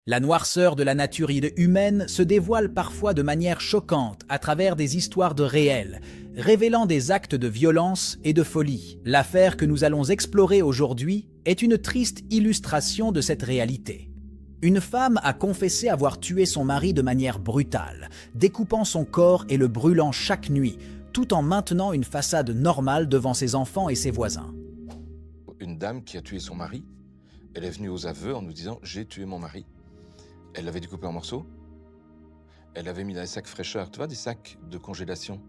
La noirceur de la nature humaine se dévoile parfois de manière choquante à travers des histoires de réels, révélant des actes de violence et de folie. L'affaire que nous allons explorer aujourd'hui est une triste illustration de cette réalité. Une femme a confessé avoir tué son mari de manière brutale, découpant son corps et le brûlant chaque nuit, tout en maintenant une façade normale devant ses enfants et ses voisins. Une dame qui a tué son mari, elle est venue aux aveux en nous disant « j'ai tué mon mari ». Elle l'avait découpé en morceaux. Elle l'avait mis dans des sacs fraîcheur, tu vois, des sacs de congélation.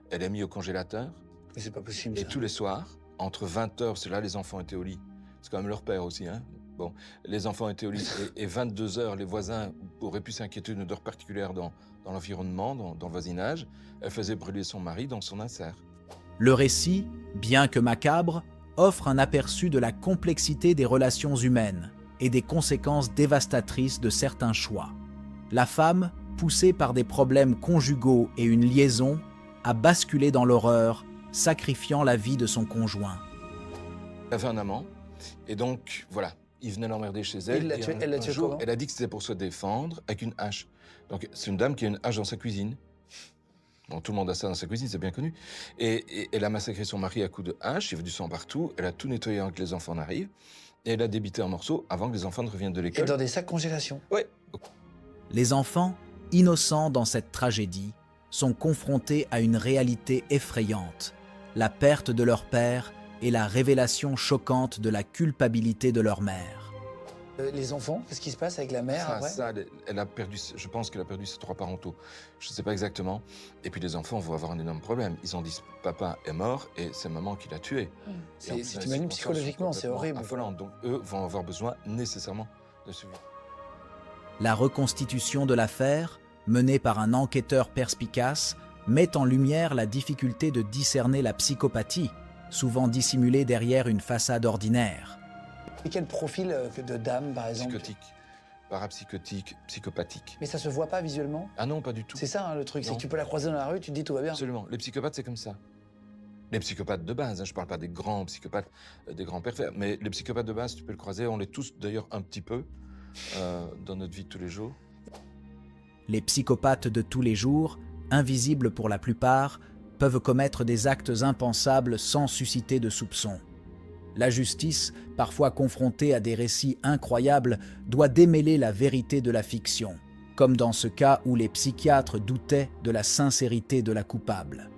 Elle l'a mis au congélateur. Mais c'est pas possible, Et ça. tous les soirs, entre 20h, c'est là les enfants étaient au lit. C'est quand même leur père aussi, hein. Bon, les enfants étaient au lit. Et 22h, les voisins auraient pu s'inquiéter d'une odeur particulière dans l'environnement, dans le voisinage. Elle faisait brûler son mari dans son insert. Le récit, bien que macabre, offre un aperçu de la complexité des relations humaines et des conséquences dévastatrices de certains choix. La femme, poussée par des problèmes conjugaux et une liaison, a basculé dans l'horreur, sacrifiant la vie de son conjoint. Elle avait un amant, et donc, voilà, il venait l'emmerder chez elle. Elle l'a tué, un tué jour, comment? elle a dit que c'était pour se défendre avec une hache. Donc, c'est une dame qui a une hache dans sa cuisine. Bon, tout le monde a ça dans sa cuisine, c'est bien connu. Et elle a massacré son mari à coups de hache, il y avait du sang partout, elle a tout nettoyé avant que les enfants n'arrivent, et elle a débité en morceaux avant que les enfants ne reviennent de Et l'école. dans des sacs congélation. Ouais. Les enfants, innocents dans cette tragédie, sont confrontés à une réalité effrayante, la perte de leur père et la révélation choquante de la culpabilité de leur mère. Les enfants, qu'est-ce qui se passe avec la mère après? Elle a perdu, je pense qu'elle a perdu ses 3 parentaux. Je ne sais pas exactement. Et puis les enfants vont avoir un énorme problème. Ils ont dit papa est mort et c'est maman qui l'a tué. C'est t'imagines psychologiquement, c'est horrible. Affolant. Donc eux vont avoir besoin nécessairement de suivi. La reconstitution de l'affaire, menée par un enquêteur perspicace, met en lumière la difficulté de discerner la psychopathie, souvent dissimulée derrière une façade ordinaire. Et quel profil de dame, par exemple? Psychotique, parapsychotique, psychopathique. Mais ça se voit pas visuellement? Ah non, pas du tout. C'est ça, hein, le truc, c'est Non. que tu peux la croiser dans la rue, tu te dis tout va bien. Absolument. Les psychopathes, c'est comme ça. Les psychopathes de base, hein, je ne parle pas des grands psychopathes, des grands pervers, mais les psychopathes de base, tu peux le croiser, on l'est tous d'ailleurs un petit peu dans notre vie de tous les jours. Les psychopathes de tous les jours, invisibles pour la plupart, peuvent commettre des actes impensables sans susciter de soupçons. La justice, parfois confrontée à des récits incroyables, doit démêler la vérité de la fiction, comme dans ce cas où les psychiatres doutaient de la sincérité de la coupable.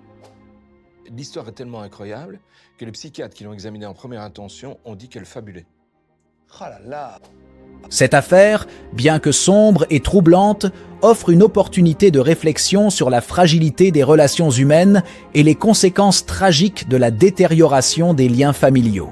L'histoire est tellement incroyable que les psychiatres qui l'ont examinée en première intention ont dit qu'elle fabulait. Oh là là. Cette affaire, bien que sombre et troublante, offre une opportunité de réflexion sur la fragilité des relations humaines et les conséquences tragiques de la détérioration des liens familiaux.